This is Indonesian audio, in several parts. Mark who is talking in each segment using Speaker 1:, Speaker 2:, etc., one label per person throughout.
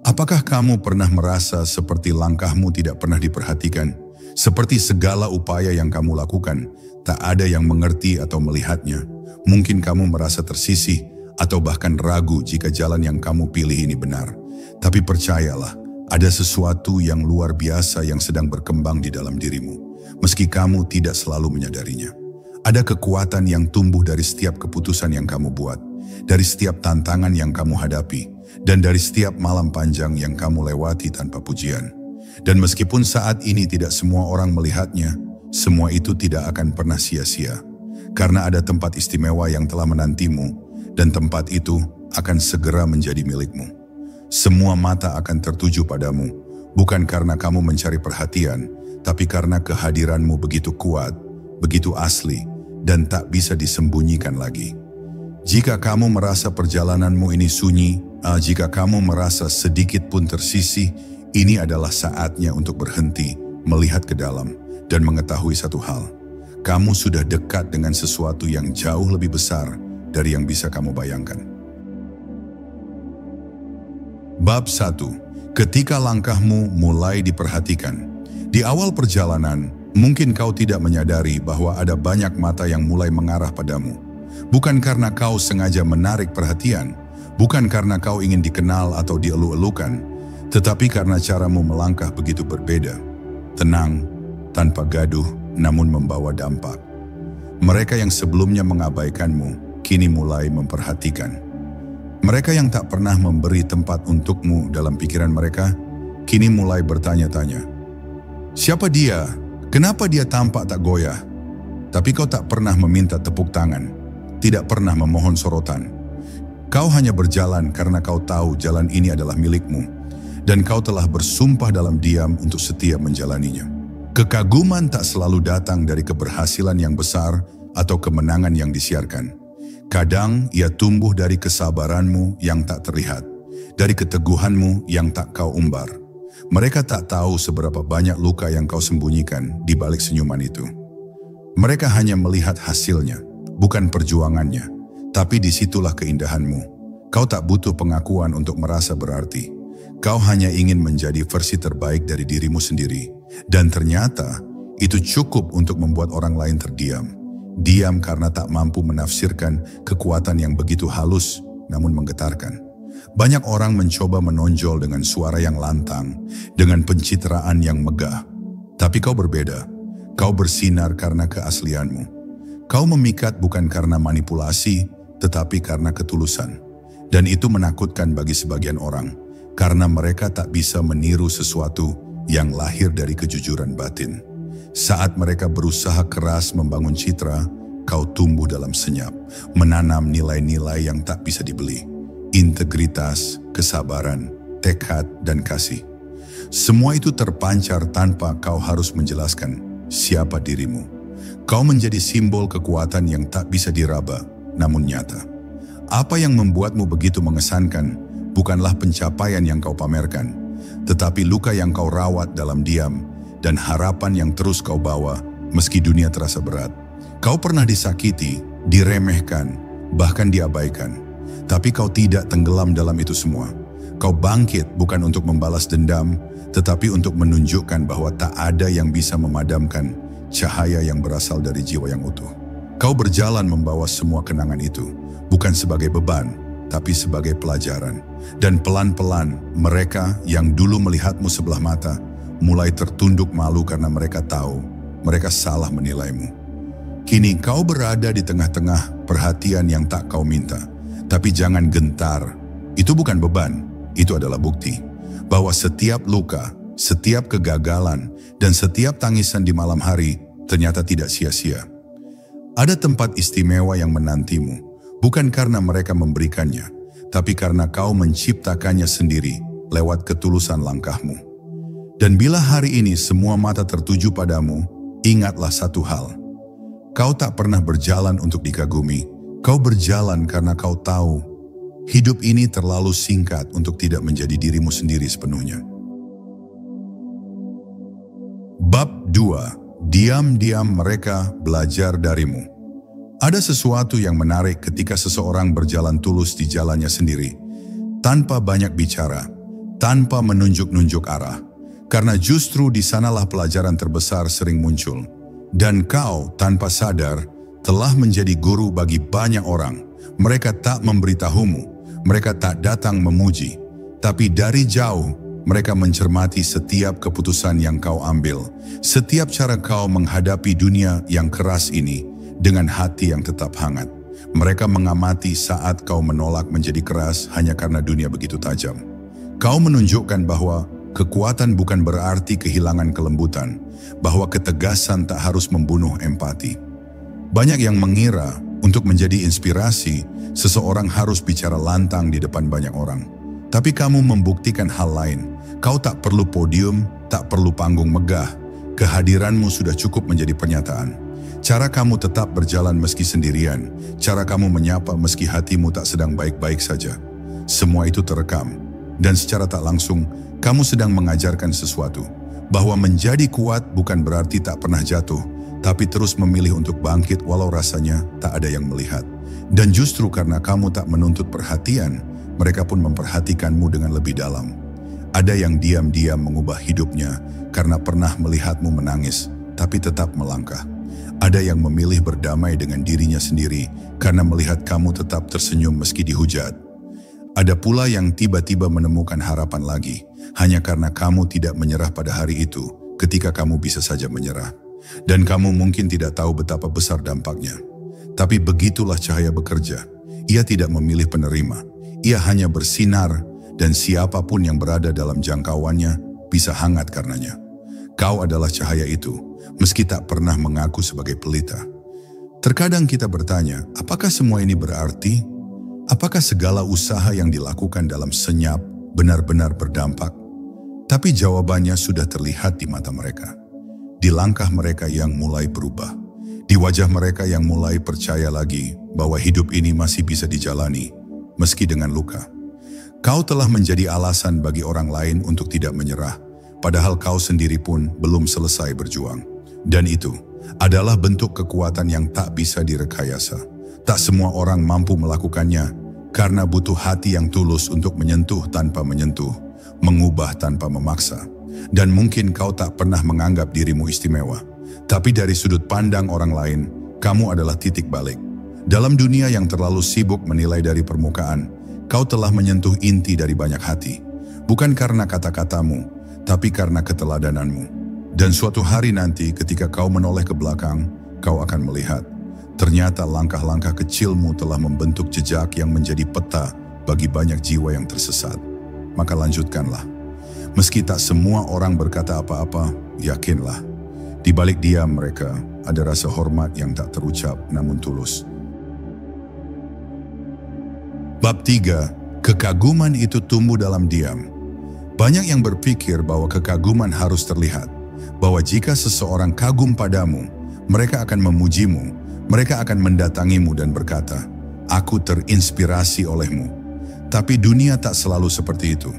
Speaker 1: Apakah kamu pernah merasa seperti langkahmu tidak pernah diperhatikan? Seperti segala upaya yang kamu lakukan, tak ada yang mengerti atau melihatnya. Mungkin kamu merasa tersisih atau bahkan ragu jika jalan yang kamu pilih ini benar. Tapi percayalah, ada sesuatu yang luar biasa yang sedang berkembang di dalam dirimu, meski kamu tidak selalu menyadarinya. Ada kekuatan yang tumbuh dari setiap keputusan yang kamu buat, dari setiap tantangan yang kamu hadapi, dan dari setiap malam panjang yang kamu lewati tanpa pujian. Dan meskipun saat ini tidak semua orang melihatnya, semua itu tidak akan pernah sia-sia. Karena ada tempat istimewa yang telah menantimu, dan tempat itu akan segera menjadi milikmu. Semua mata akan tertuju padamu, bukan karena kamu mencari perhatian, tapi karena kehadiranmu begitu kuat, begitu asli, dan tak bisa disembunyikan lagi. Jika kamu merasa perjalananmu ini sunyi, jika kamu merasa sedikit pun tersisih, ini adalah saatnya untuk berhenti, melihat ke dalam, dan mengetahui satu hal. Kamu sudah dekat dengan sesuatu yang jauh lebih besar dari yang bisa kamu bayangkan. Bab 1. Ketika langkahmu mulai diperhatikan. Di awal perjalanan, mungkin kau tidak menyadari bahwa ada banyak mata yang mulai mengarah padamu. Bukan karena kau sengaja menarik perhatian, bukan karena kau ingin dikenal atau dielu-elukan, tetapi karena caramu melangkah begitu berbeda. Tenang, tanpa gaduh, namun membawa dampak. Mereka yang sebelumnya mengabaikanmu, kini mulai memperhatikan. Mereka yang tak pernah memberi tempat untukmu dalam pikiran mereka, kini mulai bertanya-tanya. Siapa dia? Kenapa dia tampak tak goyah? Tapi kau tak pernah meminta tepuk tangan, tidak pernah memohon sorotan. Kau hanya berjalan karena kau tahu jalan ini adalah milikmu, dan kau telah bersumpah dalam diam untuk setia menjalaninya. Kekaguman tak selalu datang dari keberhasilan yang besar atau kemenangan yang disiarkan. Kadang ia tumbuh dari kesabaranmu yang tak terlihat, dari keteguhanmu yang tak kau umbar. Mereka tak tahu seberapa banyak luka yang kau sembunyikan di balik senyuman itu. Mereka hanya melihat hasilnya, bukan perjuangannya, tapi disitulah keindahanmu. Kau tak butuh pengakuan untuk merasa berarti. Kau hanya ingin menjadi versi terbaik dari dirimu sendiri. Dan ternyata itu cukup untuk membuat orang lain terdiam. Diam karena tak mampu menafsirkan kekuatan yang begitu halus namun menggetarkan. Banyak orang mencoba menonjol dengan suara yang lantang, dengan pencitraan yang megah. Tapi kau berbeda. Kau bersinar karena keaslianmu. Kau memikat bukan karena manipulasi, tetapi karena ketulusan. Dan itu menakutkan bagi sebagian orang, karena mereka tak bisa meniru sesuatu yang lahir dari kejujuran batin. Saat mereka berusaha keras membangun citra, kau tumbuh dalam senyap, menanam nilai-nilai yang tak bisa dibeli. Integritas, kesabaran, tekad, dan kasih. Semua itu terpancar tanpa kau harus menjelaskan siapa dirimu. Kau menjadi simbol kekuatan yang tak bisa diraba, namun nyata. Apa yang membuatmu begitu mengesankan bukanlah pencapaian yang kau pamerkan, tetapi luka yang kau rawat dalam diam dan harapan yang terus kau bawa meski dunia terasa berat. Kau pernah disakiti, diremehkan, bahkan diabaikan. Tapi kau tidak tenggelam dalam itu semua. Kau bangkit bukan untuk membalas dendam, tetapi untuk menunjukkan bahwa tak ada yang bisa memadamkan cahaya yang berasal dari jiwa yang utuh. Kau berjalan membawa semua kenangan itu, bukan sebagai beban, tapi sebagai pelajaran. Dan pelan-pelan mereka yang dulu melihatmu sebelah mata, mulai tertunduk malu karena mereka tahu mereka salah menilaimu. Kini kau berada di tengah-tengah perhatian yang tak kau minta. Tapi jangan gentar, itu bukan beban, itu adalah bukti bahwa setiap luka, setiap kegagalan, dan setiap tangisan di malam hari ternyata tidak sia-sia. Ada tempat istimewa yang menantimu, bukan karena mereka memberikannya, tapi karena kau menciptakannya sendiri lewat ketulusan langkahmu. Dan bila hari ini semua mata tertuju padamu, ingatlah satu hal. Kau tak pernah berjalan untuk dikagumi. Kau berjalan karena kau tahu hidup ini terlalu singkat untuk tidak menjadi dirimu sendiri sepenuhnya. Bab 2. Diam-diam mereka belajar darimu. Ada sesuatu yang menarik ketika seseorang berjalan tulus di jalannya sendiri, tanpa banyak bicara, tanpa menunjuk-nunjuk arah. Karena justru di sanalah pelajaran terbesar sering muncul. Dan kau tanpa sadar telah menjadi guru bagi banyak orang. Mereka tak memberitahumu, mereka tak datang memuji. Tapi dari jauh, mereka mencermati setiap keputusan yang kau ambil. Setiap cara kau menghadapi dunia yang keras ini dengan hati yang tetap hangat. Mereka mengamati saat kau menolak menjadi keras hanya karena dunia begitu tajam. Kau menunjukkan bahwa kekuatan bukan berarti kehilangan kelembutan, bahwa ketegasan tak harus membunuh empati. Banyak yang mengira untuk menjadi inspirasi, seseorang harus bicara lantang di depan banyak orang. Tapi kamu membuktikan hal lain. Kau tak perlu podium, tak perlu panggung megah. Kehadiranmu sudah cukup menjadi pernyataan. Cara kamu tetap berjalan meski sendirian. Cara kamu menyapa meski hatimu tak sedang baik-baik saja. Semua itu terekam. Dan secara tak langsung, kamu sedang mengajarkan sesuatu. Bahwa menjadi kuat bukan berarti tak pernah jatuh, tapi terus memilih untuk bangkit walau rasanya tak ada yang melihat. Dan justru karena kamu tak menuntut perhatian, mereka pun memperhatikanmu dengan lebih dalam. Ada yang diam-diam mengubah hidupnya karena pernah melihatmu menangis, tapi tetap melangkah. Ada yang memilih berdamai dengan dirinya sendiri karena melihat kamu tetap tersenyum meski dihujat. Ada pula yang tiba-tiba menemukan harapan lagi, hanya karena kamu tidak menyerah pada hari itu, ketika kamu bisa saja menyerah. Dan kamu mungkin tidak tahu betapa besar dampaknya. Tapi begitulah cahaya bekerja. Ia tidak memilih penerima. Ia hanya bersinar, dan siapapun yang berada dalam jangkauannya bisa hangat karenanya. Kau adalah cahaya itu, meski tak pernah mengaku sebagai pelita. Terkadang kita bertanya, apakah semua ini berarti? Apakah segala usaha yang dilakukan dalam senyap benar-benar berdampak? Tapi jawabannya sudah terlihat di mata mereka. Di langkah mereka yang mulai berubah. Di wajah mereka yang mulai percaya lagi bahwa hidup ini masih bisa dijalani, meski dengan luka. Kau telah menjadi alasan bagi orang lain untuk tidak menyerah, padahal kau sendiri pun belum selesai berjuang. Dan itu adalah bentuk kekuatan yang tak bisa direkayasa. Tak semua orang mampu melakukannya, karena butuh hati yang tulus untuk menyentuh tanpa menyentuh, mengubah tanpa memaksa. Dan mungkin kau tak pernah menganggap dirimu istimewa, tapi dari sudut pandang orang lain, kamu adalah titik balik. Dalam dunia yang terlalu sibuk menilai dari permukaan, kau telah menyentuh inti dari banyak hati. Bukan karena kata-katamu, tapi karena keteladananmu. Dan suatu hari nanti ketika kau menoleh ke belakang, kau akan melihat, ternyata langkah-langkah kecilmu telah membentuk jejak yang menjadi peta bagi banyak jiwa yang tersesat. Maka lanjutkanlah. Meski tak semua orang berkata apa-apa, yakinlah. Di balik diam mereka ada rasa hormat yang tak terucap namun tulus. Bab 3. Kekaguman itu tumbuh dalam diam. Banyak yang berpikir bahwa kekaguman harus terlihat, bahwa jika seseorang kagum padamu, mereka akan memujimu, mereka akan mendatangimu dan berkata, "Aku terinspirasi olehmu." Tapi dunia tak selalu seperti itu.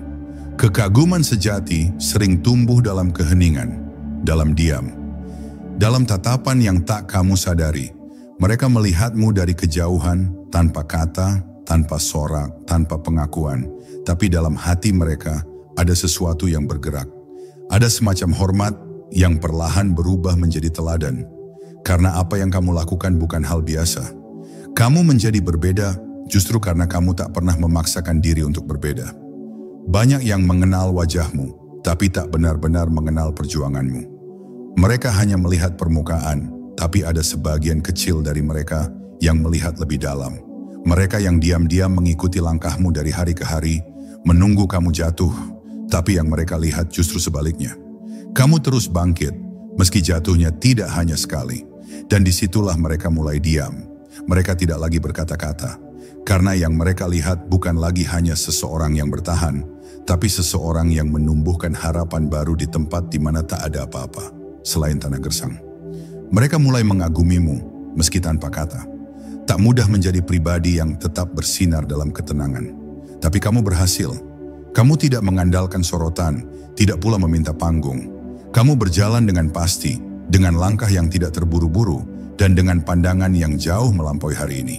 Speaker 1: Kekaguman sejati sering tumbuh dalam keheningan, dalam diam. Dalam tatapan yang tak kamu sadari, mereka melihatmu dari kejauhan, tanpa kata, tanpa sorak, tanpa pengakuan. Tapi dalam hati mereka ada sesuatu yang bergerak. Ada semacam hormat yang perlahan berubah menjadi teladan. Karena apa yang kamu lakukan bukan hal biasa. Kamu menjadi berbeda justru karena kamu tak pernah memaksakan diri untuk berbeda. Banyak yang mengenal wajahmu, tapi tak benar-benar mengenal perjuanganmu. Mereka hanya melihat permukaan, tapi ada sebagian kecil dari mereka yang melihat lebih dalam. Mereka yang diam-diam mengikuti langkahmu dari hari ke hari, menunggu kamu jatuh, tapi yang mereka lihat justru sebaliknya. Kamu terus bangkit, meski jatuhnya tidak hanya sekali. Dan disitulah mereka mulai diam. Mereka tidak lagi berkata-kata, karena yang mereka lihat bukan lagi hanya seseorang yang bertahan, tapi seseorang yang menumbuhkan harapan baru di tempat di mana tak ada apa-apa selain tanah gersang. Mereka mulai mengagumimu meski tanpa kata. Tak mudah menjadi pribadi yang tetap bersinar dalam ketenangan. Tapi kamu berhasil. Kamu tidak mengandalkan sorotan, tidak pula meminta panggung. Kamu berjalan dengan pasti, dengan langkah yang tidak terburu-buru, dan dengan pandangan yang jauh melampaui hari ini.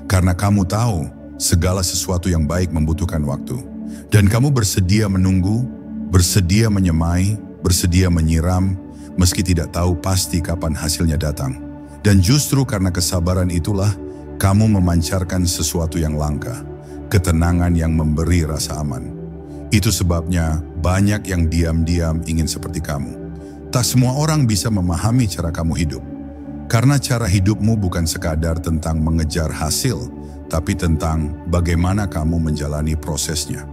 Speaker 1: Karena kamu tahu, segala sesuatu yang baik membutuhkan waktu. Dan kamu bersedia menunggu, bersedia menyemai, bersedia menyiram, meski tidak tahu pasti kapan hasilnya datang. Dan justru karena kesabaran itulah, kamu memancarkan sesuatu yang langka, ketenangan yang memberi rasa aman. Itu sebabnya banyak yang diam-diam ingin seperti kamu. Tak semua orang bisa memahami cara kamu hidup. Karena cara hidupmu bukan sekadar tentang mengejar hasil, tapi tentang bagaimana kamu menjalani prosesnya.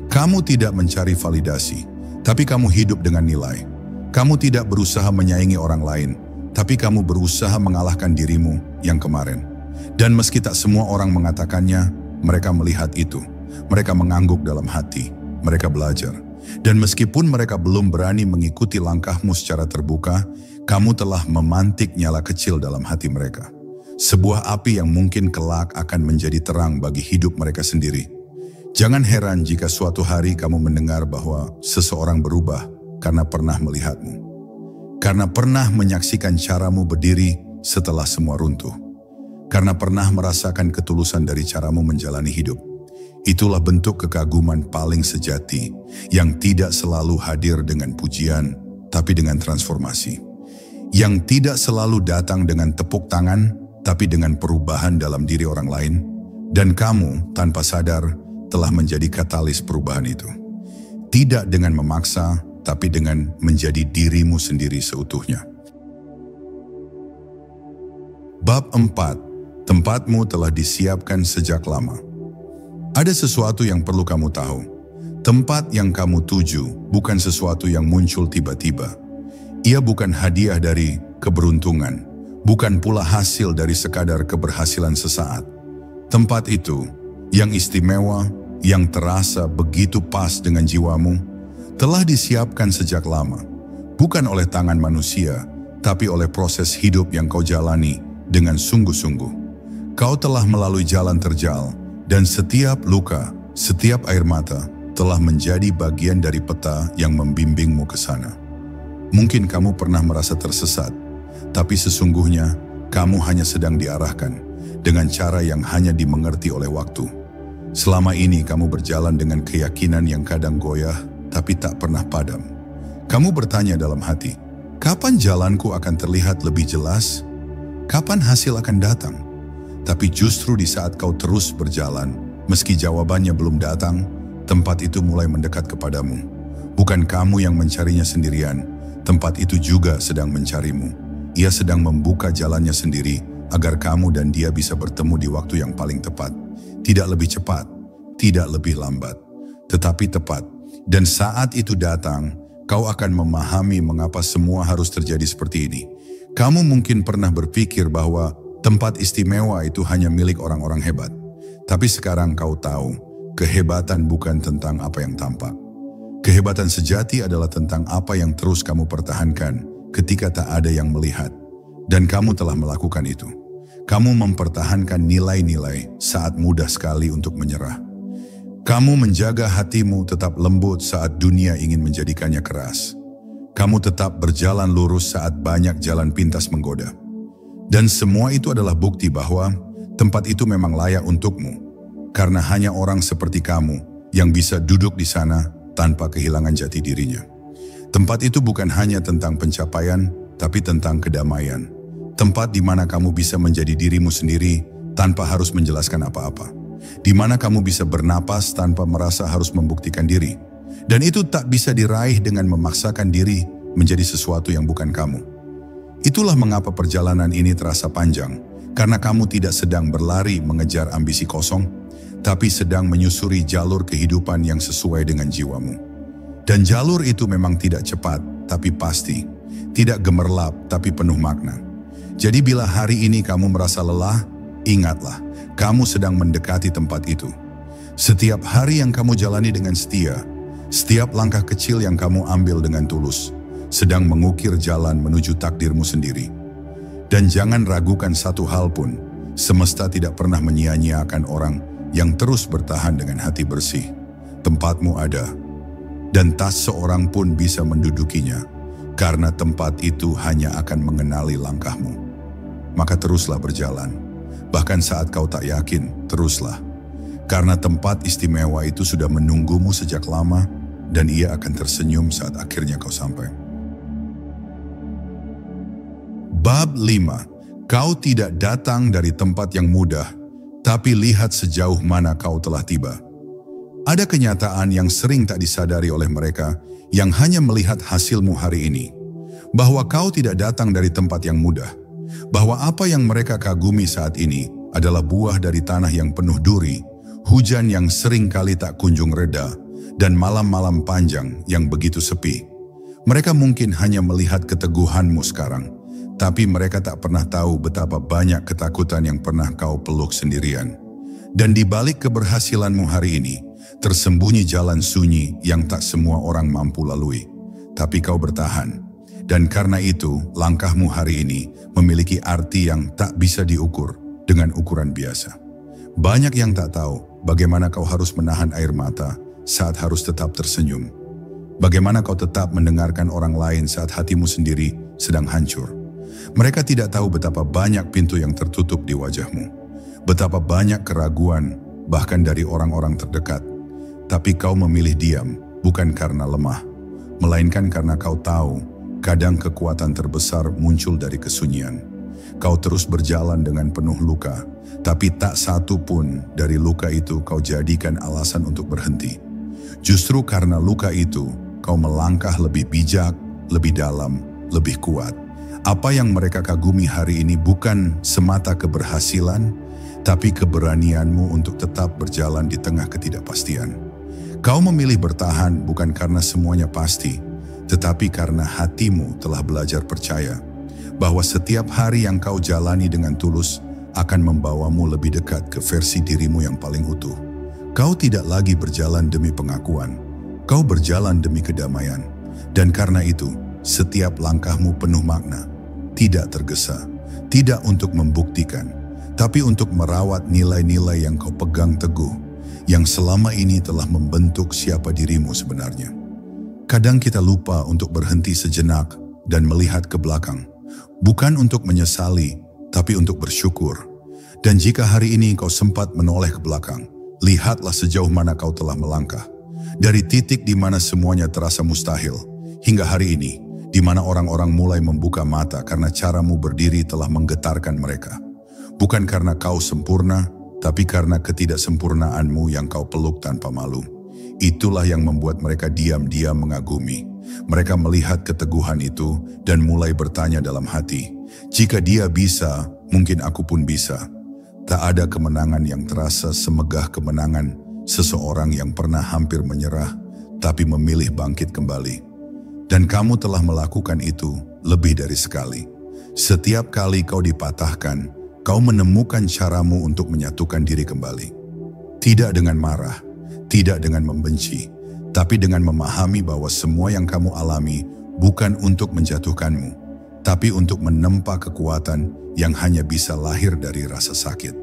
Speaker 1: Kamu tidak mencari validasi, tapi kamu hidup dengan nilai. Kamu tidak berusaha menyaingi orang lain, tapi kamu berusaha mengalahkan dirimu yang kemarin. Dan meski tak semua orang mengatakannya, mereka melihat itu. Mereka mengangguk dalam hati, mereka belajar. Dan meskipun mereka belum berani mengikuti langkahmu secara terbuka, kamu telah memantik nyala kecil dalam hati mereka. Sebuah api yang mungkin kelak akan menjadi terang bagi hidup mereka sendiri. Jangan heran jika suatu hari kamu mendengar bahwa seseorang berubah karena pernah melihatmu. Karena pernah menyaksikan caramu berdiri setelah semua runtuh. Karena pernah merasakan ketulusan dari caramu menjalani hidup. Itulah bentuk kekaguman paling sejati yang tidak selalu hadir dengan pujian, tapi dengan transformasi. Yang tidak selalu datang dengan tepuk tangan, tapi dengan perubahan dalam diri orang lain. Dan kamu, tanpa sadar, telah menjadi katalis perubahan itu. Tidak dengan memaksa, tapi dengan menjadi dirimu sendiri seutuhnya. Bab 4. Tempatmu telah disiapkan sejak lama. Ada sesuatu yang perlu kamu tahu. Tempat yang kamu tuju bukan sesuatu yang muncul tiba-tiba. Ia bukan hadiah dari keberuntungan, bukan pula hasil dari sekadar keberhasilan sesaat. Tempat itu, yang istimewa, yang terasa begitu pas dengan jiwamu, telah disiapkan sejak lama, bukan oleh tangan manusia, tapi oleh proses hidup yang kau jalani dengan sungguh-sungguh. Kau telah melalui jalan terjal, dan setiap luka, setiap air mata, telah menjadi bagian dari peta yang membimbingmu ke sana. Mungkin kamu pernah merasa tersesat, tapi sesungguhnya kamu hanya sedang diarahkan dengan cara yang hanya dimengerti oleh waktu. Selama ini kamu berjalan dengan keyakinan yang kadang goyah, tapi tak pernah padam. Kamu bertanya dalam hati, kapan jalanku akan terlihat lebih jelas? Kapan hasil akan datang? Tapi justru di saat kau terus berjalan, meski jawabannya belum datang, tempat itu mulai mendekat kepadamu. Bukan kamu yang mencarinya sendirian, tempat itu juga sedang mencarimu. Ia sedang membuka jalannya sendiri agar kamu dan dia bisa bertemu di waktu yang paling tepat. Tidak lebih cepat, tidak lebih lambat, tetapi tepat. Dan saat itu datang, kau akan memahami mengapa semua harus terjadi seperti ini. Kamu mungkin pernah berpikir bahwa tempat istimewa itu hanya milik orang-orang hebat. Tapi sekarang kau tahu, kehebatan bukan tentang apa yang tampak. Kehebatan sejati adalah tentang apa yang terus kamu pertahankan ketika tak ada yang melihat. Dan kamu telah melakukan itu. Kamu mempertahankan nilai-nilai saat mudah sekali untuk menyerah. Kamu menjaga hatimu tetap lembut saat dunia ingin menjadikannya keras. Kamu tetap berjalan lurus saat banyak jalan pintas menggoda. Dan semua itu adalah bukti bahwa tempat itu memang layak untukmu. Karena hanya orang seperti kamu yang bisa duduk di sana tanpa kehilangan jati dirinya. Tempat itu bukan hanya tentang pencapaian, tapi tentang kedamaian. Tempat di mana kamu bisa menjadi dirimu sendiri tanpa harus menjelaskan apa-apa. Di mana kamu bisa bernapas tanpa merasa harus membuktikan diri. Dan itu tak bisa diraih dengan memaksakan diri menjadi sesuatu yang bukan kamu. Itulah mengapa perjalanan ini terasa panjang, karena kamu tidak sedang berlari mengejar ambisi kosong, tapi sedang menyusuri jalur kehidupan yang sesuai dengan jiwamu. Dan jalur itu memang tidak cepat, tapi pasti. Tidak gemerlap, tapi penuh makna. Jadi bila hari ini kamu merasa lelah, ingatlah, kamu sedang mendekati tempat itu. Setiap hari yang kamu jalani dengan setia, setiap langkah kecil yang kamu ambil dengan tulus, sedang mengukir jalan menuju takdirmu sendiri. Dan jangan ragukan satu hal pun, semesta tidak pernah menyia-nyiakan orang yang terus bertahan dengan hati bersih. Tempatmu ada, dan tak seorang pun bisa mendudukinya, karena tempat itu hanya akan mengenali langkahmu. Maka teruslah berjalan, bahkan saat kau tak yakin, teruslah. Karena tempat istimewa itu sudah menunggumu sejak lama dan ia akan tersenyum saat akhirnya kau sampai. Bab 5. Kau tidak datang dari tempat yang mudah, tapi lihat sejauh mana kau telah tiba. Ada kenyataan yang sering tak disadari oleh mereka yang hanya melihat hasilmu hari ini. Bahwa kau tidak datang dari tempat yang mudah. Bahwa apa yang mereka kagumi saat ini adalah buah dari tanah yang penuh duri, hujan yang sering kali tak kunjung reda, dan malam-malam panjang yang begitu sepi. Mereka mungkin hanya melihat keteguhanmu sekarang, tapi mereka tak pernah tahu betapa banyak ketakutan yang pernah kau peluk sendirian. Dan di balik keberhasilanmu hari ini, tersembunyi jalan sunyi yang tak semua orang mampu lalui. Tapi kau bertahan. Dan karena itu, langkahmu hari ini memiliki arti yang tak bisa diukur dengan ukuran biasa. Banyak yang tak tahu bagaimana kau harus menahan air mata saat harus tetap tersenyum. Bagaimana kau tetap mendengarkan orang lain saat hatimu sendiri sedang hancur. Mereka tidak tahu betapa banyak pintu yang tertutup di wajahmu. Betapa banyak keraguan bahkan dari orang-orang terdekat. Tapi kau memilih diam bukan karena lemah, melainkan karena kau tahu kadang kekuatan terbesar muncul dari kesunyian. Kau terus berjalan dengan penuh luka, tapi tak satu pun dari luka itu kau jadikan alasan untuk berhenti. Justru karena luka itu, kau melangkah lebih bijak, lebih dalam, lebih kuat. Apa yang mereka kagumi hari ini bukan semata keberhasilan, tapi keberanianmu untuk tetap berjalan di tengah ketidakpastian. Kau memilih bertahan bukan karena semuanya pasti, tetapi karena hatimu telah belajar percaya bahwa setiap hari yang kau jalani dengan tulus akan membawamu lebih dekat ke versi dirimu yang paling utuh. Kau tidak lagi berjalan demi pengakuan, kau berjalan demi kedamaian. Dan karena itu, setiap langkahmu penuh makna, tidak tergesa, tidak untuk membuktikan, tapi untuk merawat nilai-nilai yang kau pegang teguh, yang selama ini telah membentuk siapa dirimu sebenarnya. Kadang kita lupa untuk berhenti sejenak dan melihat ke belakang, bukan untuk menyesali, tapi untuk bersyukur. Dan jika hari ini kau sempat menoleh ke belakang, lihatlah sejauh mana kau telah melangkah. Dari titik di mana semuanya terasa mustahil, hingga hari ini, di mana orang-orang mulai membuka mata karena caramu berdiri telah menggetarkan mereka. Bukan karena kau sempurna, tapi karena ketidaksempurnaanmu yang kau peluk tanpa malu. Itulah yang membuat mereka diam-diam mengagumi. Mereka melihat keteguhan itu dan mulai bertanya dalam hati, jika dia bisa, mungkin aku pun bisa. Tak ada kemenangan yang terasa semegah kemenangan seseorang yang pernah hampir menyerah, tapi memilih bangkit kembali. Dan kamu telah melakukan itu lebih dari sekali. Setiap kali kau dipatahkan, kau menemukan caramu untuk menyatukan diri kembali. Tidak dengan marah, tidak dengan membenci, tapi dengan memahami bahwa semua yang kamu alami bukan untuk menjatuhkanmu, tapi untuk menempa kekuatan yang hanya bisa lahir dari rasa sakit.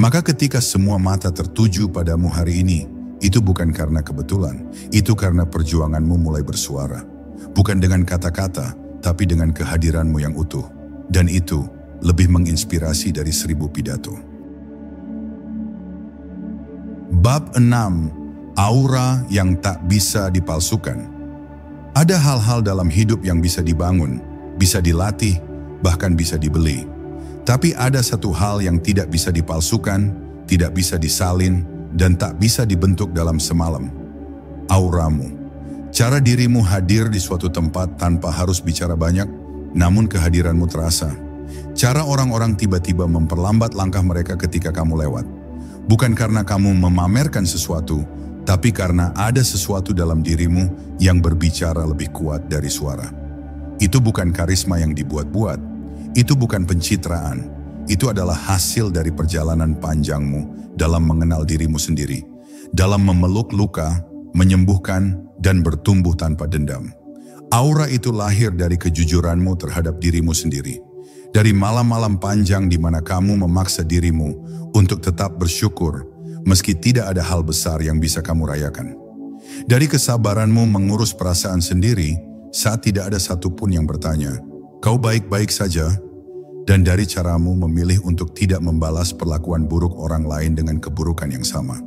Speaker 1: Maka ketika semua mata tertuju padamu hari ini, itu bukan karena kebetulan, itu karena perjuanganmu mulai bersuara. Bukan dengan kata-kata, tapi dengan kehadiranmu yang utuh. Dan itu lebih menginspirasi dari 1000 pidato. Bab 6. Aura yang tak bisa dipalsukan. Ada hal-hal dalam hidup yang bisa dibangun, bisa dilatih, bahkan bisa dibeli. Tapi ada satu hal yang tidak bisa dipalsukan, tidak bisa disalin, dan tak bisa dibentuk dalam semalam. Auramu. Cara dirimu hadir di suatu tempat tanpa harus bicara banyak, namun kehadiranmu terasa. Cara orang-orang tiba-tiba memperlambat langkah mereka ketika kamu lewat. Bukan karena kamu memamerkan sesuatu, tapi karena ada sesuatu dalam dirimu yang berbicara lebih kuat dari suara. Itu bukan karisma yang dibuat-buat. Itu bukan pencitraan, itu adalah hasil dari perjalanan panjangmu dalam mengenal dirimu sendiri, dalam memeluk luka, menyembuhkan, dan bertumbuh tanpa dendam. Aura itu lahir dari kejujuranmu terhadap dirimu sendiri, dari malam-malam panjang di mana kamu memaksa dirimu untuk tetap bersyukur, meski tidak ada hal besar yang bisa kamu rayakan. Dari kesabaranmu mengurus perasaan sendiri saat tidak ada satupun yang bertanya, "Kau baik-baik saja?" dan dari caramu memilih untuk tidak membalas perlakuan buruk orang lain dengan keburukan yang sama.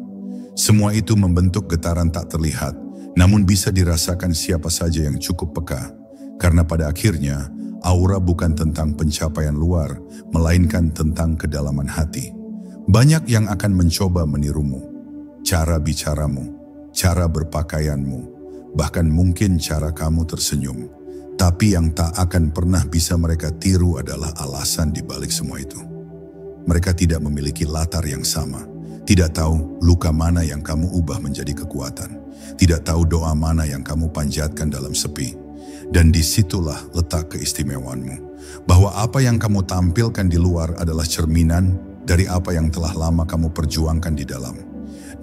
Speaker 1: Semua itu membentuk getaran tak terlihat, namun bisa dirasakan siapa saja yang cukup peka. Karena pada akhirnya, aura bukan tentang pencapaian luar, melainkan tentang kedalaman hati. Banyak yang akan mencoba menirumu, cara bicaramu, cara berpakaianmu, bahkan mungkin cara kamu tersenyum. Tapi yang tak akan pernah bisa mereka tiru adalah alasan di balik semua itu. Mereka tidak memiliki latar yang sama, tidak tahu luka mana yang kamu ubah menjadi kekuatan, tidak tahu doa mana yang kamu panjatkan dalam sepi. Dan disitulah letak keistimewaanmu, bahwa apa yang kamu tampilkan di luar adalah cerminan dari apa yang telah lama kamu perjuangkan di dalam.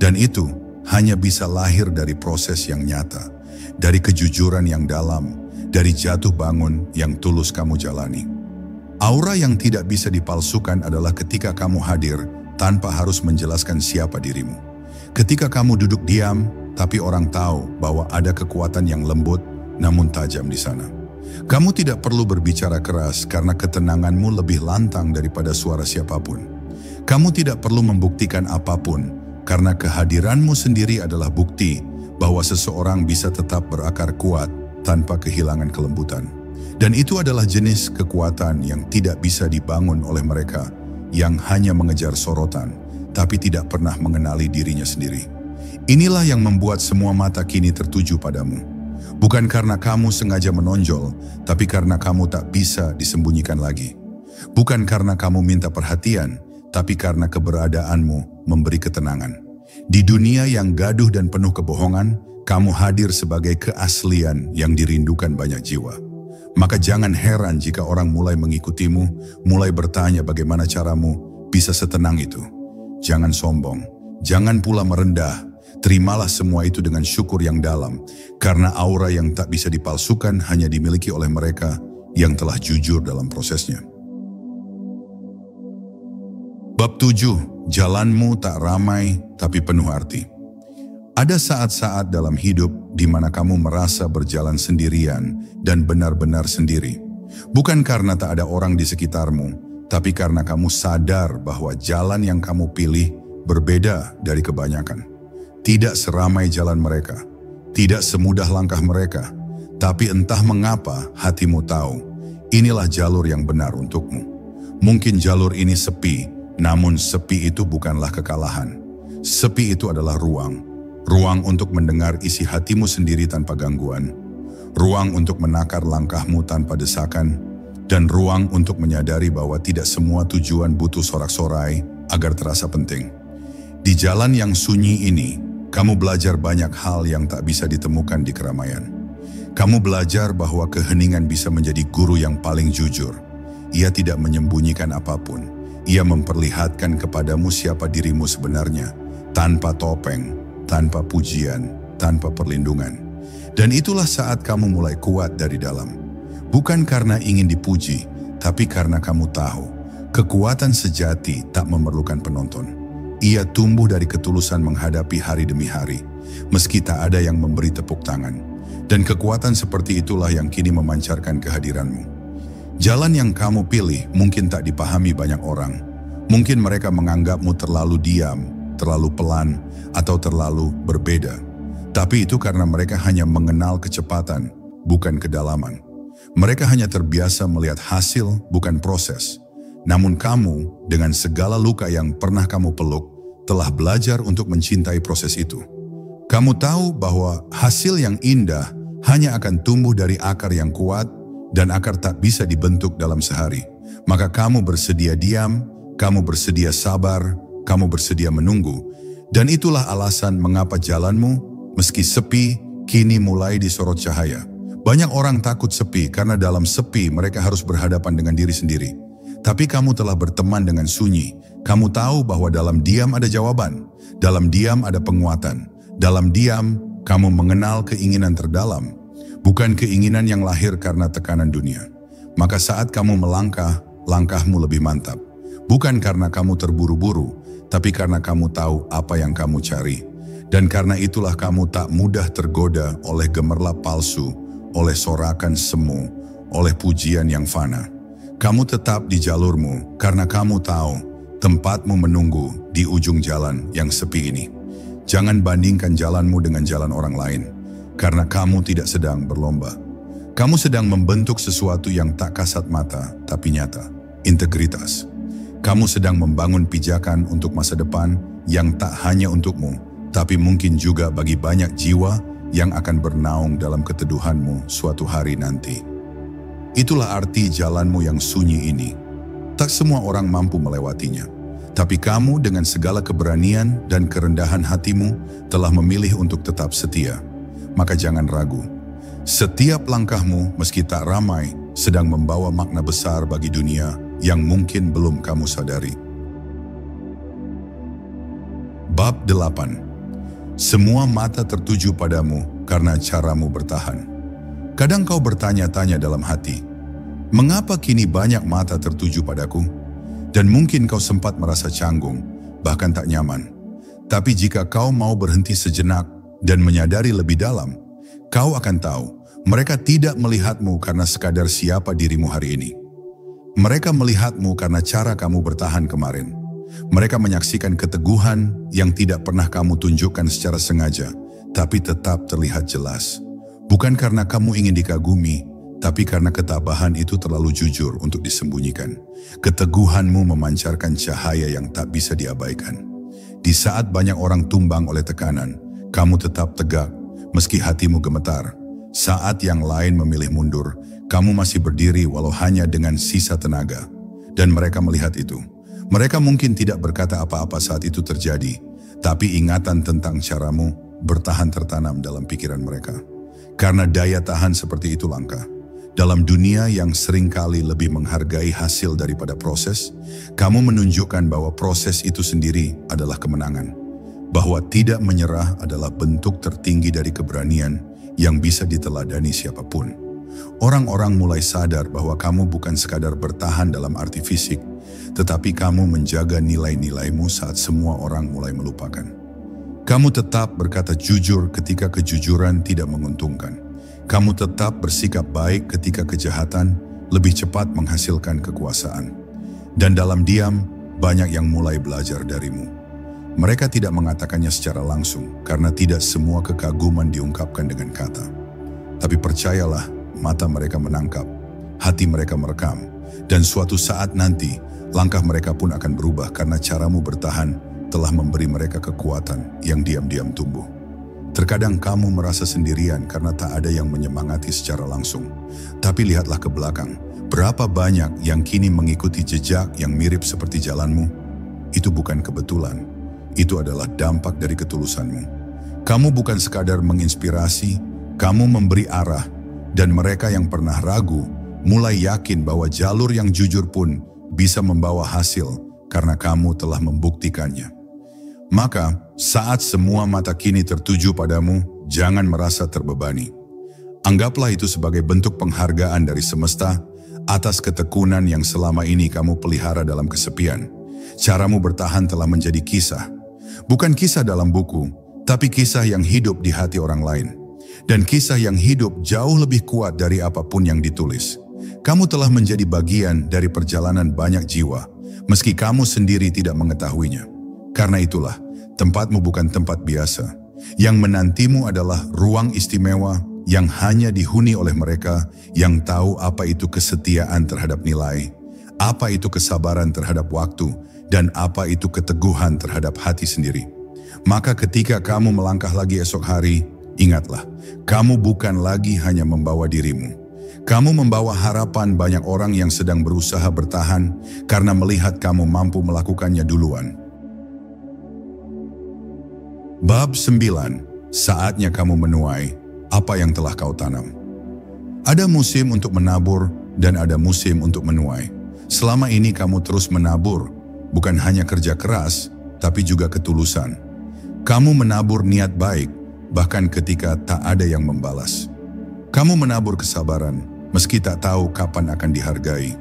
Speaker 1: Dan itu hanya bisa lahir dari proses yang nyata, dari kejujuran yang dalam, dari jatuh bangun yang tulus kamu jalani. Aura yang tidak bisa dipalsukan adalah ketika kamu hadir tanpa harus menjelaskan siapa dirimu. Ketika kamu duduk diam, tapi orang tahu bahwa ada kekuatan yang lembut namun tajam di sana. Kamu tidak perlu berbicara keras karena ketenanganmu lebih lantang daripada suara siapapun. Kamu tidak perlu membuktikan apapun karena kehadiranmu sendiri adalah bukti bahwa seseorang bisa tetap berakar kuat tanpa kehilangan kelembutan. Dan itu adalah jenis kekuatan yang tidak bisa dibangun oleh mereka yang hanya mengejar sorotan, tapi tidak pernah mengenali dirinya sendiri. Inilah yang membuat semua mata kini tertuju padamu. Bukan karena kamu sengaja menonjol, tapi karena kamu tak bisa disembunyikan lagi. Bukan karena kamu minta perhatian, tapi karena keberadaanmu memberi ketenangan. Di dunia yang gaduh dan penuh kebohongan, kamu hadir sebagai keaslian yang dirindukan banyak jiwa. Maka jangan heran jika orang mulai mengikutimu, mulai bertanya bagaimana caramu bisa setenang itu. Jangan sombong, jangan pula merendah. Terimalah semua itu dengan syukur yang dalam, karena aura yang tak bisa dipalsukan hanya dimiliki oleh mereka yang telah jujur dalam prosesnya. Bab 7, jalanmu tak ramai tapi penuh arti. Ada saat-saat dalam hidup di mana kamu merasa berjalan sendirian dan benar-benar sendiri. Bukan karena tak ada orang di sekitarmu, tapi karena kamu sadar bahwa jalan yang kamu pilih berbeda dari kebanyakan. Tidak seramai jalan mereka, tidak semudah langkah mereka, tapi entah mengapa hatimu tahu, inilah jalur yang benar untukmu. Mungkin jalur ini sepi, namun sepi itu bukanlah kekalahan. Sepi itu adalah ruang. Ruang untuk mendengar isi hatimu sendiri tanpa gangguan. Ruang untuk menakar langkahmu tanpa desakan. Dan ruang untuk menyadari bahwa tidak semua tujuan butuh sorak-sorai agar terasa penting. Di jalan yang sunyi ini, kamu belajar banyak hal yang tak bisa ditemukan di keramaian. Kamu belajar bahwa keheningan bisa menjadi guru yang paling jujur. Ia tidak menyembunyikan apapun. Ia memperlihatkan kepadamu siapa dirimu sebenarnya, tanpa topeng, tanpa pujian, tanpa perlindungan. Dan itulah saat kamu mulai kuat dari dalam. Bukan karena ingin dipuji, tapi karena kamu tahu, kekuatan sejati tak memerlukan penonton. Ia tumbuh dari ketulusan menghadapi hari demi hari, meski tak ada yang memberi tepuk tangan. Dan kekuatan seperti itulah yang kini memancarkan kehadiranmu. Jalan yang kamu pilih mungkin tak dipahami banyak orang. Mungkin mereka menganggapmu terlalu diam, terlalu pelan, atau terlalu berbeda. Tapi itu karena mereka hanya mengenal kecepatan, bukan kedalaman. Mereka hanya terbiasa melihat hasil, bukan proses. Namun kamu, dengan segala luka yang pernah kamu peluk, telah belajar untuk mencintai proses itu. Kamu tahu bahwa hasil yang indah hanya akan tumbuh dari akar yang kuat, dan akar tak bisa dibentuk dalam sehari. Maka kamu bersedia diam, kamu bersedia sabar, kamu bersedia menunggu. Dan itulah alasan mengapa jalanmu, meski sepi, kini mulai disorot cahaya. Banyak orang takut sepi karena dalam sepi mereka harus berhadapan dengan diri sendiri. Tapi kamu telah berteman dengan sunyi. Kamu tahu bahwa dalam diam ada jawaban. Dalam diam ada penguatan. Dalam diam, kamu mengenal keinginan terdalam. Bukan keinginan yang lahir karena tekanan dunia. Maka saat kamu melangkah, langkahmu lebih mantap. Bukan karena kamu terburu-buru, tapi karena kamu tahu apa yang kamu cari. Dan karena itulah kamu tak mudah tergoda oleh gemerlap palsu, oleh sorakan semu, oleh pujian yang fana. Kamu tetap di jalurmu karena kamu tahu tempatmu menunggu di ujung jalan yang sepi ini. Jangan bandingkan jalanmu dengan jalan orang lain, karena kamu tidak sedang berlomba. Kamu sedang membentuk sesuatu yang tak kasat mata, tapi nyata. Integritas. Kamu sedang membangun pijakan untuk masa depan yang tak hanya untukmu, tapi mungkin juga bagi banyak jiwa yang akan bernaung dalam keteduhanmu suatu hari nanti. Itulah arti jalanmu yang sunyi ini. Tak semua orang mampu melewatinya. Tapi kamu dengan segala keberanian dan kerendahan hatimu telah memilih untuk tetap setia. Maka jangan ragu. Setiap langkahmu meski tak ramai sedang membawa makna besar bagi dunia yang mungkin belum kamu sadari. Bab 8. Semua mata tertuju padamu karena caramu bertahan. Kadang kau bertanya-tanya dalam hati, mengapa kini banyak mata tertuju padaku? Dan mungkin kau sempat merasa canggung, bahkan tak nyaman. Tapi jika kau mau berhenti sejenak dan menyadari lebih dalam, kau akan tahu mereka tidak melihatmu karena sekadar siapa dirimu hari ini. Mereka melihatmu karena cara kamu bertahan kemarin. Mereka menyaksikan keteguhan yang tidak pernah kamu tunjukkan secara sengaja, tapi tetap terlihat jelas. Bukan karena kamu ingin dikagumi, tapi karena ketabahan itu terlalu jujur untuk disembunyikan. Keteguhanmu memancarkan cahaya yang tak bisa diabaikan. Di saat banyak orang tumbang oleh tekanan, kamu tetap tegak, meski hatimu gemetar. Saat yang lain memilih mundur, kamu masih berdiri walau hanya dengan sisa tenaga. Dan mereka melihat itu. Mereka mungkin tidak berkata apa-apa saat itu terjadi, tapi ingatan tentang caramu bertahan tertanam dalam pikiran mereka. Karena daya tahan seperti itu langka. Dalam dunia yang seringkali lebih menghargai hasil daripada proses, kamu menunjukkan bahwa proses itu sendiri adalah kemenangan. Bahwa tidak menyerah adalah bentuk tertinggi dari keberanian yang bisa diteladani siapapun. Orang-orang mulai sadar bahwa kamu bukan sekadar bertahan dalam arti fisik, tetapi kamu menjaga nilai-nilaimu saat semua orang mulai melupakan. Kamu tetap berkata jujur ketika kejujuran tidak menguntungkan. Kamu tetap bersikap baik ketika kejahatan lebih cepat menghasilkan kekuasaan. Dan dalam diam, banyak yang mulai belajar darimu. Mereka tidak mengatakannya secara langsung, karena tidak semua kekaguman diungkapkan dengan kata. Tapi percayalah, mata mereka menangkap, hati mereka merekam, dan suatu saat nanti, langkah mereka pun akan berubah karena caramu bertahan telah memberi mereka kekuatan yang diam-diam tumbuh. Terkadang kamu merasa sendirian karena tak ada yang menyemangati secara langsung. Tapi lihatlah ke belakang, berapa banyak yang kini mengikuti jejak yang mirip seperti jalanmu. Itu bukan kebetulan, itu adalah dampak dari ketulusanmu. Kamu bukan sekadar menginspirasi, kamu memberi arah, dan mereka yang pernah ragu mulai yakin bahwa jalur yang jujur pun bisa membawa hasil karena kamu telah membuktikannya. Maka, saat semua mata kini tertuju padamu, jangan merasa terbebani. Anggaplah itu sebagai bentuk penghargaan dari semesta atas ketekunan yang selama ini kamu pelihara dalam kesepian. Caramu bertahan telah menjadi kisah. Bukan kisah dalam buku, tapi kisah yang hidup di hati orang lain. Dan kisah yang hidup jauh lebih kuat dari apapun yang ditulis. Kamu telah menjadi bagian dari perjalanan banyak jiwa, meski kamu sendiri tidak mengetahuinya. Karena itulah, tempatmu bukan tempat biasa. Yang menantimu adalah ruang istimewa yang hanya dihuni oleh mereka yang tahu apa itu kesetiaan terhadap nilai, apa itu kesabaran terhadap waktu, dan apa itu keteguhan terhadap hati sendiri. Maka ketika kamu melangkah lagi esok hari, ingatlah, kamu bukan lagi hanya membawa dirimu. Kamu membawa harapan banyak orang yang sedang berusaha bertahan karena melihat kamu mampu melakukannya duluan. Bab 9. Saatnya kamu menuai apa yang telah kau tanam. Ada musim untuk menabur dan ada musim untuk menuai. Selama ini kamu terus menabur, bukan hanya kerja keras, tapi juga ketulusan. Kamu menabur niat baik, bahkan ketika tak ada yang membalas. Kamu menabur kesabaran, meski tak tahu kapan akan dihargai.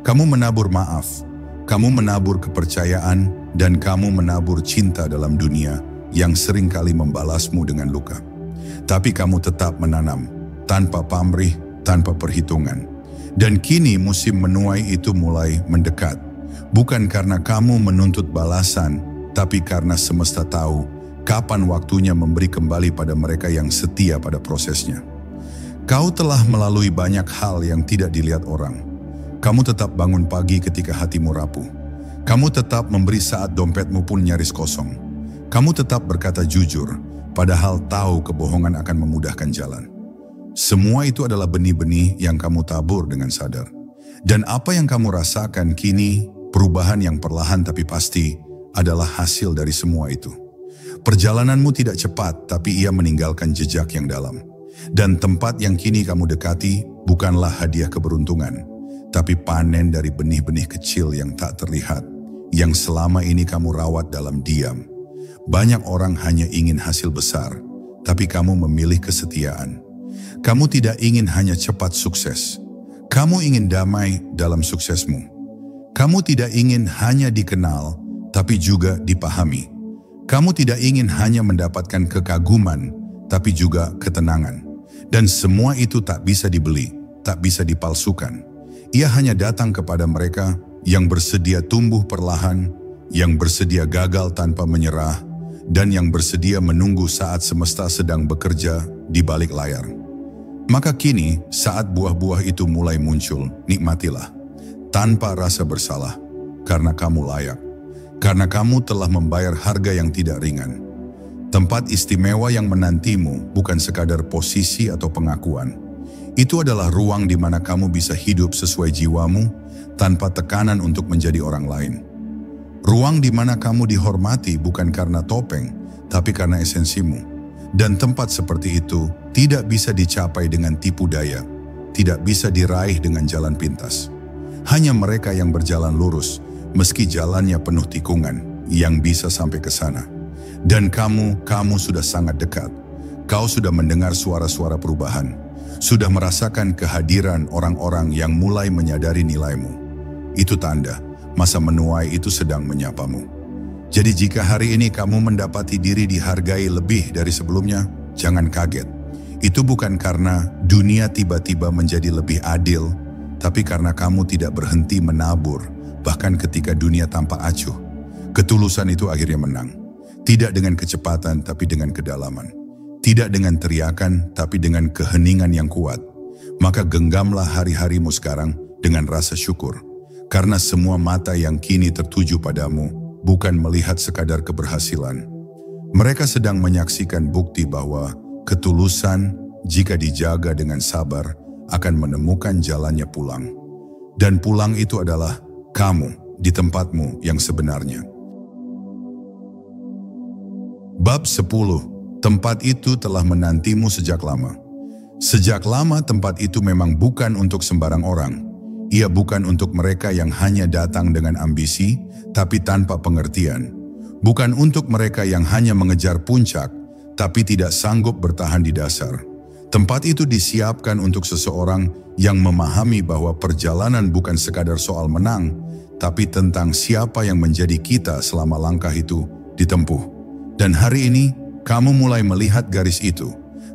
Speaker 1: Kamu menabur maaf, kamu menabur kepercayaan, dan kamu menabur cinta dalam dunia yang seringkali membalasmu dengan luka. Tapi kamu tetap menanam, tanpa pamrih, tanpa perhitungan. Dan kini musim menuai itu mulai mendekat. Bukan karena kamu menuntut balasan, tapi karena semesta tahu kapan waktunya memberi kembali pada mereka yang setia pada prosesnya. Kau telah melalui banyak hal yang tidak dilihat orang. Kamu tetap bangun pagi ketika hatimu rapuh. Kamu tetap memberi saat dompetmu pun nyaris kosong. Kamu tetap berkata jujur, padahal tahu kebohongan akan memudahkan jalan. Semua itu adalah benih-benih yang kamu tabur dengan sadar. Dan apa yang kamu rasakan kini, perubahan yang perlahan tapi pasti, adalah hasil dari semua itu. Perjalananmu tidak cepat, tapi ia meninggalkan jejak yang dalam. Dan tempat yang kini kamu dekati bukanlah hadiah keberuntungan, tapi panen dari benih-benih kecil yang tak terlihat, yang selama ini kamu rawat dalam diam. Banyak orang hanya ingin hasil besar, tapi kamu memilih kesetiaan. Kamu tidak ingin hanya cepat sukses. Kamu ingin damai dalam suksesmu. Kamu tidak ingin hanya dikenal, tapi juga dipahami. Kamu tidak ingin hanya mendapatkan kekaguman, tapi juga ketenangan. Dan semua itu tak bisa dibeli, tak bisa dipalsukan. Ia hanya datang kepada mereka yang bersedia tumbuh perlahan, yang bersedia gagal tanpa menyerah, dan yang bersedia menunggu saat semesta sedang bekerja di balik layar. Maka kini, saat buah-buah itu mulai muncul, nikmatilah, tanpa rasa bersalah, karena kamu layak, karena kamu telah membayar harga yang tidak ringan. Tempat istimewa yang menantimu bukan sekadar posisi atau pengakuan. Itu adalah ruang di mana kamu bisa hidup sesuai jiwamu, tanpa tekanan untuk menjadi orang lain. Ruang di mana kamu dihormati bukan karena topeng, tapi karena esensimu. Dan tempat seperti itu tidak bisa dicapai dengan tipu daya, tidak bisa diraih dengan jalan pintas. Hanya mereka yang berjalan lurus, meski jalannya penuh tikungan, yang bisa sampai ke sana. Dan kamu sudah sangat dekat. Kau sudah mendengar suara-suara perubahan, sudah merasakan kehadiran orang-orang yang mulai menyadari nilaimu. Itu tanda masa menuai itu sedang menyapamu. Jadi jika hari ini kamu mendapati diri dihargai lebih dari sebelumnya, jangan kaget. Itu bukan karena dunia tiba-tiba menjadi lebih adil, tapi karena kamu tidak berhenti menabur, bahkan ketika dunia tampak acuh. Ketulusan itu akhirnya menang. Tidak dengan kecepatan, tapi dengan kedalaman. Tidak dengan teriakan, tapi dengan keheningan yang kuat. Maka genggamlah hari-harimu sekarang dengan rasa syukur. Karena semua mata yang kini tertuju padamu bukan melihat sekadar keberhasilan. Mereka sedang menyaksikan bukti bahwa ketulusan, jika dijaga dengan sabar, akan menemukan jalannya pulang. Dan pulang itu adalah kamu di tempatmu yang sebenarnya. Bab 10. Tempat itu telah menantimu sejak lama. Sejak lama tempat itu memang bukan untuk sembarang orang. Ia bukan untuk mereka yang hanya datang dengan ambisi, tapi tanpa pengertian. Bukan untuk mereka yang hanya mengejar puncak, tapi tidak sanggup bertahan di dasar. Tempat itu disiapkan untuk seseorang yang memahami bahwa perjalanan bukan sekadar soal menang, tapi tentang siapa yang menjadi kita selama langkah itu ditempuh. Dan hari ini, kamu mulai melihat garis itu,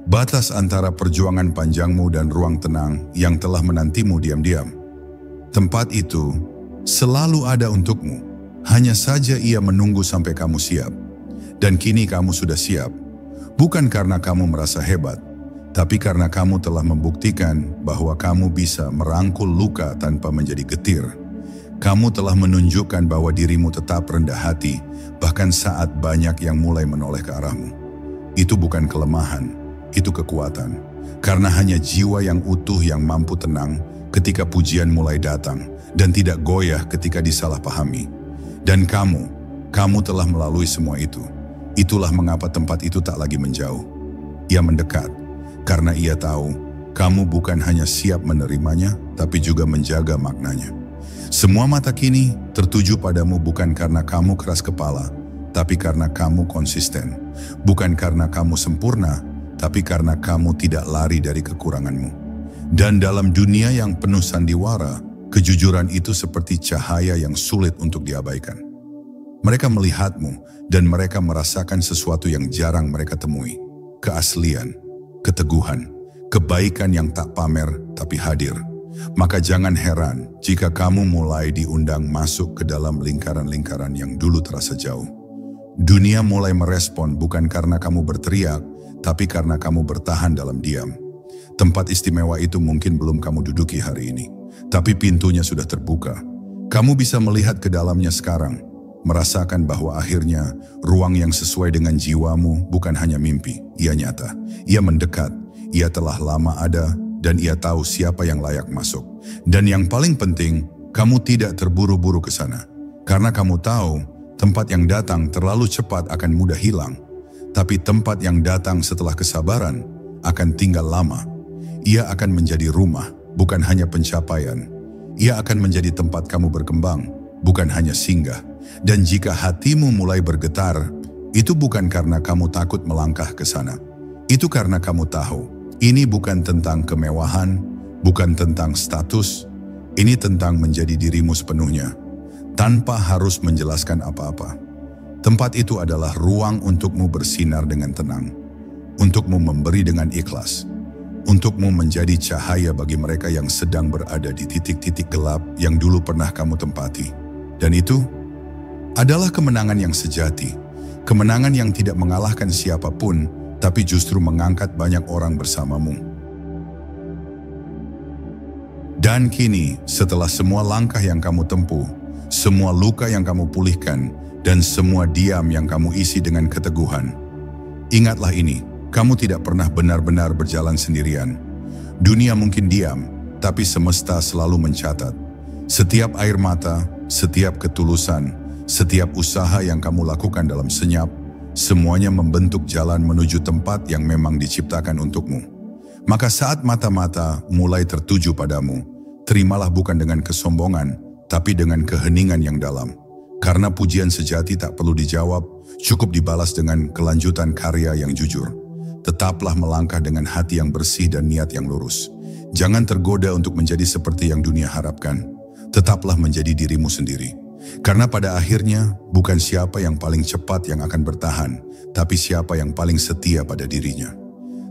Speaker 1: batas antara perjuangan panjangmu dan ruang tenang yang telah menantimu diam-diam. Tempat itu selalu ada untukmu, hanya saja ia menunggu sampai kamu siap. Dan kini kamu sudah siap, bukan karena kamu merasa hebat, tapi karena kamu telah membuktikan bahwa kamu bisa merangkul luka tanpa menjadi getir. Kamu telah menunjukkan bahwa dirimu tetap rendah hati, bahkan saat banyak yang mulai menoleh ke arahmu. Itu bukan kelemahan, itu kekuatan. Karena hanya jiwa yang utuh yang mampu tenang ketika pujian mulai datang, dan tidak goyah ketika disalahpahami. Dan kamu telah melalui semua itu. Itulah mengapa tempat itu tak lagi menjauh. Ia mendekat, karena ia tahu kamu bukan hanya siap menerimanya, tapi juga menjaga maknanya. Semua mata kini tertuju padamu bukan karena kamu keras kepala, tapi karena kamu konsisten. Bukan karena kamu sempurna, tapi karena kamu tidak lari dari kekuranganmu. Dan dalam dunia yang penuh sandiwara, kejujuran itu seperti cahaya yang sulit untuk diabaikan. Mereka melihatmu dan mereka merasakan sesuatu yang jarang mereka temui. Keaslian, keteguhan, kebaikan yang tak pamer tapi hadir. Maka jangan heran jika kamu mulai diundang masuk ke dalam lingkaran-lingkaran yang dulu terasa jauh. Dunia mulai merespon bukan karena kamu berteriak, tapi karena kamu bertahan dalam diam. Tempat istimewa itu mungkin belum kamu duduki hari ini, tapi pintunya sudah terbuka. Kamu bisa melihat ke dalamnya sekarang, merasakan bahwa akhirnya ruang yang sesuai dengan jiwamu bukan hanya mimpi, ia nyata, ia mendekat, ia telah lama ada, dan ia tahu siapa yang layak masuk. Dan yang paling penting, kamu tidak terburu-buru ke sana. Karena kamu tahu, tempat yang datang terlalu cepat akan mudah hilang. Tapi tempat yang datang setelah kesabaran akan tinggal lama. Ia akan menjadi rumah, bukan hanya pencapaian. Ia akan menjadi tempat kamu berkembang, bukan hanya singgah. Dan jika hatimu mulai bergetar, itu bukan karena kamu takut melangkah ke sana. Itu karena kamu tahu, ini bukan tentang kemewahan, bukan tentang status. Ini tentang menjadi dirimu sepenuhnya, tanpa harus menjelaskan apa-apa. Tempat itu adalah ruang untukmu bersinar dengan tenang, untukmu memberi dengan ikhlas, untukmu menjadi cahaya bagi mereka yang sedang berada di titik-titik gelap yang dulu pernah kamu tempati. Dan itu adalah kemenangan yang sejati, kemenangan yang tidak mengalahkan siapapun, tapi justru mengangkat banyak orang bersamamu. Dan kini, setelah semua langkah yang kamu tempuh, semua luka yang kamu pulihkan, dan semua diam yang kamu isi dengan keteguhan, ingatlah ini, kamu tidak pernah benar-benar berjalan sendirian. Dunia mungkin diam, tapi semesta selalu mencatat. Setiap air mata, setiap ketulusan, setiap usaha yang kamu lakukan dalam senyap, semuanya membentuk jalan menuju tempat yang memang diciptakan untukmu. Maka saat mata-mata mulai tertuju padamu, terimalah bukan dengan kesombongan, tapi dengan keheningan yang dalam. Karena pujian sejati tak perlu dijawab, cukup dibalas dengan kelanjutan karya yang jujur. Tetaplah melangkah dengan hati yang bersih dan niat yang lurus. Jangan tergoda untuk menjadi seperti yang dunia harapkan. Tetaplah menjadi dirimu sendiri. Karena pada akhirnya, bukan siapa yang paling cepat yang akan bertahan, tapi siapa yang paling setia pada dirinya.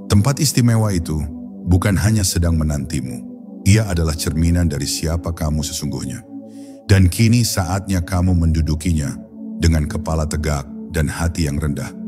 Speaker 1: Tempat istimewa itu bukan hanya sedang menantimu. Ia adalah cerminan dari siapa kamu sesungguhnya. Dan kini saatnya kamu mendudukinya dengan kepala tegak dan hati yang rendah.